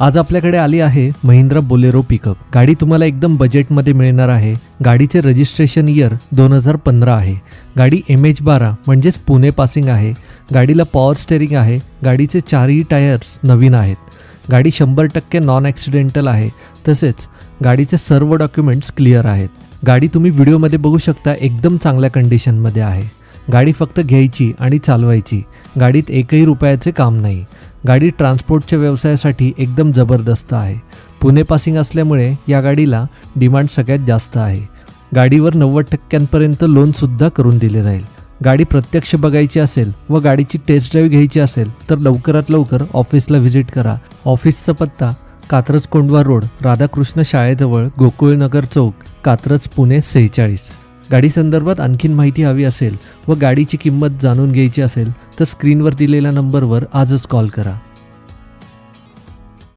आज आपल्याकडे आली आहे महिंद्रा बोलेरो पिकअप। गाडी तुम्हाला एकदम बजेटमध्ये मिळणार आहे। गाडीचे रजिस्ट्रेशन इयर 2015 आहे। गाडी MH12 म्हणजेच पुणे पासिंग आहे। गाडीला पॉवर स्टेअरिंग आहे। गाडीचे चारही टायर्स नवीन आहेत। गाडी 100% नॉन ॲक्सिडेंटल आहे। तसेच गाडीचे सर्व डॉक्युमेंट्स क्लिअर आहेत। गाडी तुम्ही व्हिडिओमध्ये बघू शकता एकदम चांगल्या कंडिशनमध्ये आहे। गाडी फक्त घ्यायची आणि चालवायची। गाडीत एकही रुपयाचे काम नाही। गाडी ट्रान्सपोर्टच्या व्यवसायासाठी एकदम जबरदस्त आहे। पुणे पासिंग असल्यामुळे या गाडीला डिमांड सगळ्यात जास्त आहे। गाडीवर 90% लोनसुद्धा करून दिले जाईल। गाडी प्रत्यक्ष बघायची असेल व गाडीची टेस्ट ड्राईव्ह घ्यायची असेल तर लवकरात लवकर ऑफिसला व्हिजिट करा। ऑफिसचा पत्ता कात्रज कोंडवा रोड, राधाकृष्ण शाळेजवळ, गोकुळनगर चौक, कात्रज, पुणे 46। गाडी संदर्भात आणखीन माहिती हवी असेल व गाडीची किंमत जाणून घ्यायची असेल तर स्क्रीनवर दिलेल्या नंबरवर आजच कॉल करा।